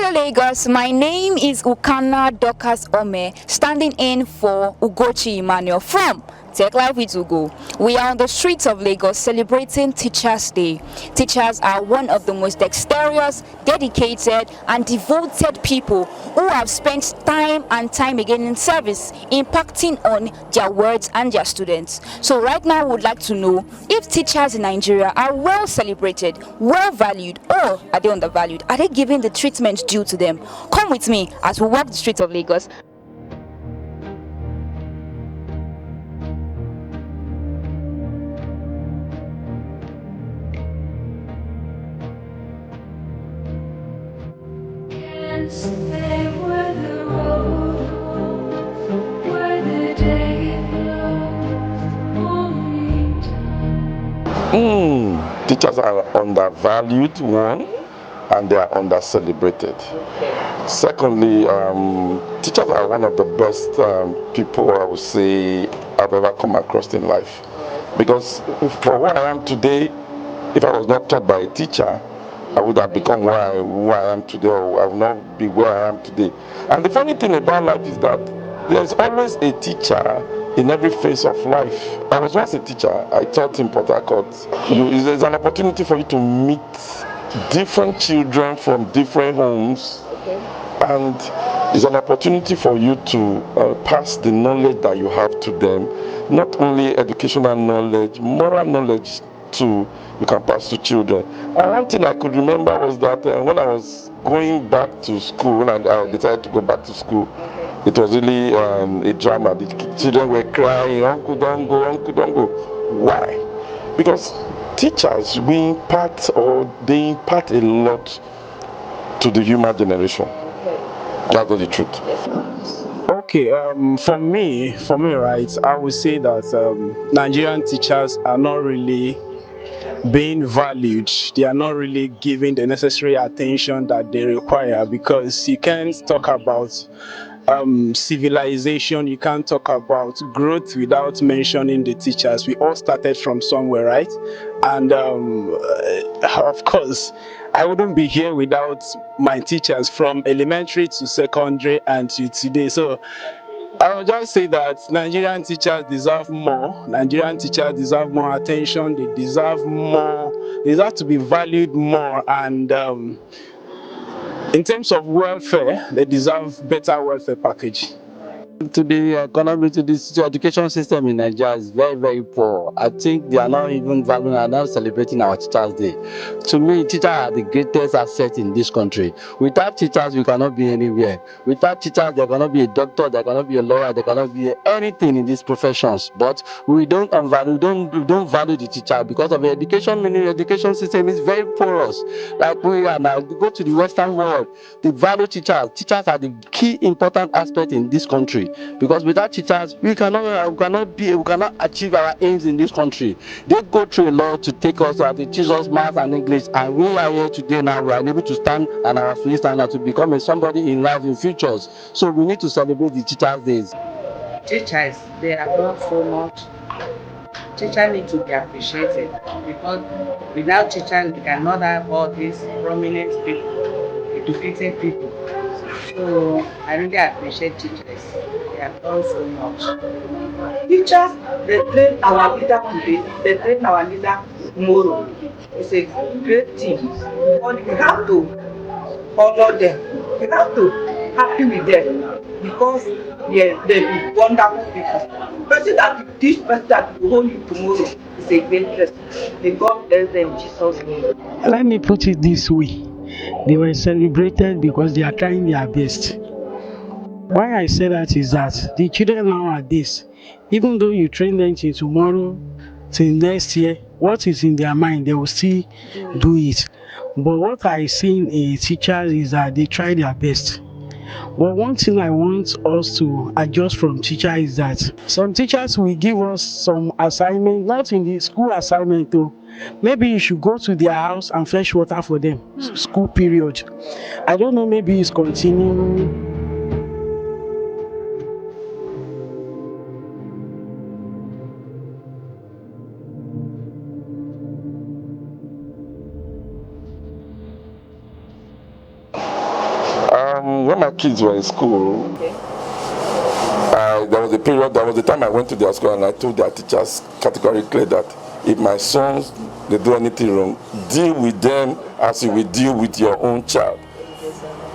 Hello Lagos, my name is Ukana Dorcas Ome, standing in for Ugochi Emmanuel from Tech Life with Ugo. We are on the streets of Lagos celebrating Teachers Day. Teachers are one of the most dexterous, dedicated and devoted people who have spent time and time again in service, impacting on their words and their students. So right now we would like to know if teachers in Nigeria are well celebrated, well valued, or are they undervalued? Are they given the treatment due to them? Come with me as we walk the streets of Lagos. They were the road where the day glows. Teachers are undervalued, one, and they are under celebrated. Secondly, teachers are one of the best people I would say I've ever come across in life. Because for where I am today, if I was not taught by a teacher, I would have become who I am today, or I would not be where I am today. And the funny thing about life is that there's always a teacher in every phase of life. I was once a teacher. I taught in Port Harcourt. There's an opportunity for you to meet different children from different homes, and it's an opportunity for you to pass the knowledge that you have to them, not only educational knowledge, moral knowledge too, you can pass to children. And one thing I could remember was that when I was going back to school, when I decided to go back to school, it was really a drama. The children were crying, uncle don't go, uncle don't go. Why? Because teachers, we impart, or they impart a lot to the human generation. That's the truth. Okay, for me, right, I would say that Nigerian teachers are not really being valued. They are not really given the necessary attention that they require, because you can't talk about civilization, you can't talk about growth without mentioning the teachers. We all started from somewhere, right? And of course, I wouldn't be here without my teachers from elementary to secondary and to today. So I will just say that Nigerian teachers deserve more. Nigerian teachers deserve more attention. They deserve more. They deserve to be valued more. And in terms of welfare, they deserve better welfare package. To the economy, to the education system in Nigeria is very, very poor. I think they are not even valuing and not celebrating our Teachers' Day. To me, teachers are the greatest asset in this country. Without teachers, we cannot be anywhere. Without teachers, there cannot be a doctor, there cannot be a lawyer, there cannot be anything in these professions. But we don't value, we don't value the teacher because of the education. Meaning, education system is very porous. Like we are now, go to the Western world, they value teachers. Teachers are the key important aspect in this country. Because without teachers, we cannot achieve our aims in this country. They go through a lot to take us to teach us math and English, and we are here today now. We are able to stand on our feet and to become somebody in life in futures. So we need to celebrate the Teachers' Days. Teachers, they have done so much. Teachers need to be appreciated because without teachers, we cannot have all these prominent people, educated people. So I really appreciate teachers. They have done so much. Teachers, they train our leader today, they train our leader tomorrow. It's a great team. But we have to honor them. We have to happy with them because they're wonderful people. Person that will teach, person that will hold you tomorrow is a great person. May God bless them in Jesus' name. Let me put it this way. They were celebrated because they are trying their best. Why I say that is that the children nowadays, even though you train them till tomorrow, till next year, what is in their mind, they will still do it. But what I see in a teacher is that they try their best. But one thing I want us to adjust from teacher is that some teachers will give us some assignment, not in the school assignment though. Maybe you should go to their house and fetch water for them, school period. I don't know, maybe it's continuing. When my kids were in school, there was the time I went to their school and I told their teachers categorically that if my sons they do anything wrong, deal with them as you will deal with your own child.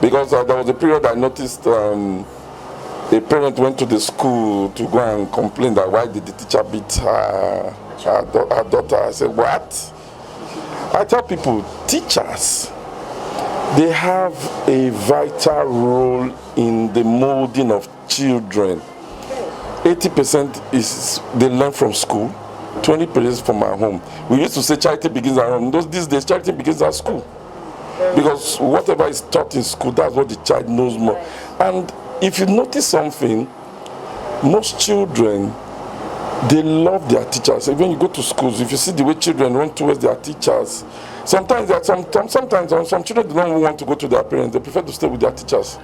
Because there was a period I noticed a parent went to the school to go and complain that why did the teacher beat her daughter. I said, what? I tell people, teachers, they have a vital role in the molding of children. 80% is they learn from school, 20% from our home. We used to say charity begins at home. These days, charity begins at school. Because whatever is taught in school, that's what the child knows more. And if you notice something, most children, they love their teachers. When you go to schools, if you see the way children run towards their teachers, sometimes some children do not want to go to their parents. They prefer to stay with their teachers.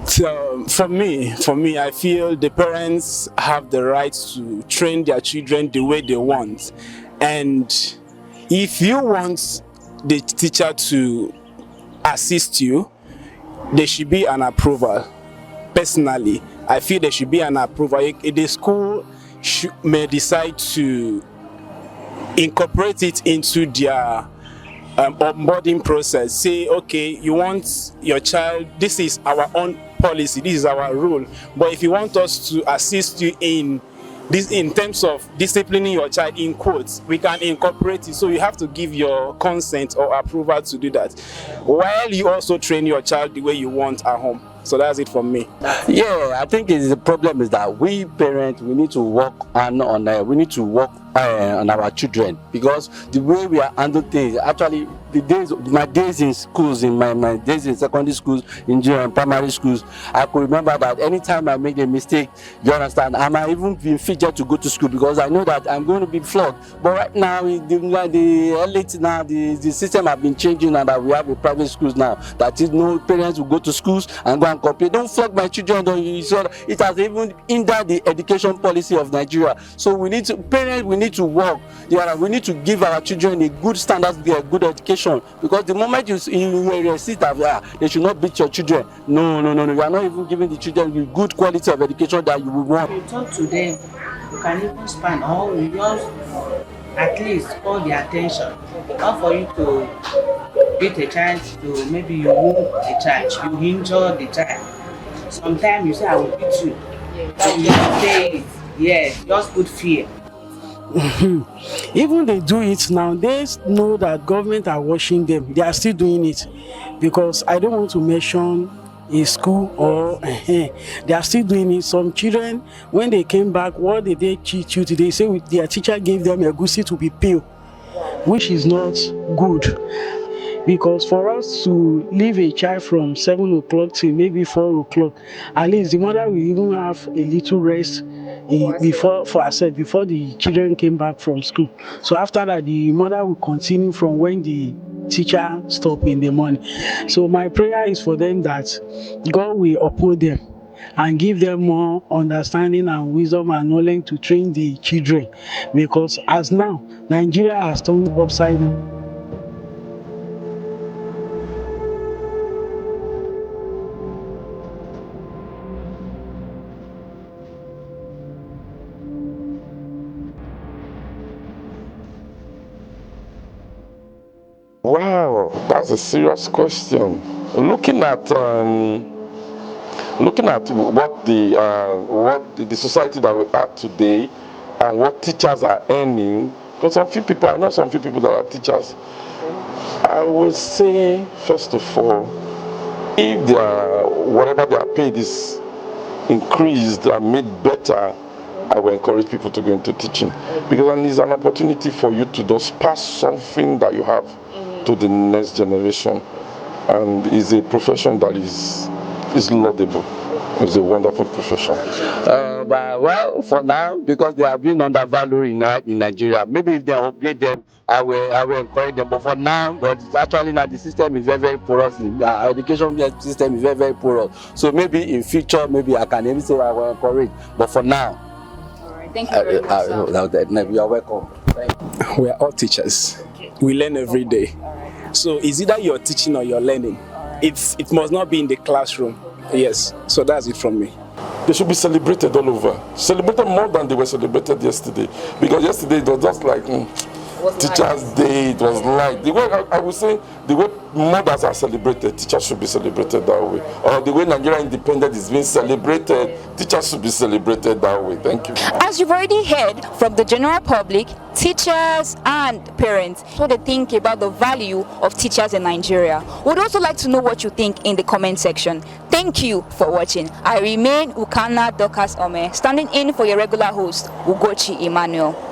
So for me, I feel the parents have the right to train their children the way they want. And if you want the teacher to assist you, there should be an approval. Personally, I feel there should be an approval. The school may decide to incorporate it into their onboarding process. Say, okay, you want your child, this is our own policy, this is our rule, but if you want us to assist you in this in terms of disciplining your child, in quotes, we can incorporate it. So you have to give your consent or approval to do that, while you also train your child the way you want at home. So that's it from me. Yeah, I think the problem is that we parents, we need to work on our children, because the way we are handling things, actually my days in schools, in my days in secondary schools, in junior and primary schools, I could remember that anytime I make a mistake, you understand, I might even be fidgeted to go to school because I know that I'm going to be flogged. But right now, the elite now, the system have been changing, and that we have a private schools now, that is, no parents will go to schools and go and complain, don't flog my children, don't you? So it has even hindered the education policy of Nigeria. So parents, we need to work. We need to give our children a good standard, a good education. Because the moment you see that they should not beat your children, no, you are not even giving the children the good quality of education that you would want. You talk to them, you can even span all just at least all the attention. Not for you to beat a child, to maybe you wound a child, you injure the child. Sometimes you say, I will beat you. So you just say it. Yes, just put fear. Even they do it now, they know that government are watching them. They are still doing it, because I don't want to mention a school or they are still doing it. Some children, when they came back, what did they teach you today? Say their teacher gave them a goosey to be peeled, which is not good. Because for us to leave a child from 7 o'clock to maybe 4 o'clock, at least the mother will even have a little rest before the children came back from school. So after that, the mother will continue from when the teacher stopped in the morning. So my prayer is for them that God will uphold them and give them more understanding and wisdom and knowledge to train the children. Because as now, Nigeria has turned upside down. Wow, that's a serious question. Looking at what the society that we are today, and what teachers are earning, because I know some few people that are teachers. I would say, first of all, if whatever they are paid is increased and made better, I will encourage people to go into teaching, because then it's an opportunity for you to just pass something that you have to the next generation, and it's a profession that is laudable. It's a wonderful profession. But well, for now, because they have been undervalued in Nigeria, maybe if they upgrade them, I will encourage them. But for now, but actually now the system is very, very porous. Our education system is very, very porous. So maybe in future, maybe I can even say I will encourage. But for now, All right, thank you very much. You are welcome. Thank you. We are all teachers. We learn every day. So it's either you're teaching or you're learning. it must not be in the classroom. Yes, so that's it from me. They should be celebrated all over. Celebrated more than they were celebrated yesterday. Because yesterday it was just like Teachers' Day, it was like the way I would say the way mothers are celebrated, teachers should be celebrated that way. Or the way Nigeria independence is being celebrated, teachers should be celebrated that way. Thank you. As you've already heard from the general public, teachers and parents, what they think about the value of teachers in Nigeria. We'd also like to know what you think in the comment section. Thank you for watching. I remain Ukanna Dorcas Ome, standing in for your regular host, Ugochi Emmanuel.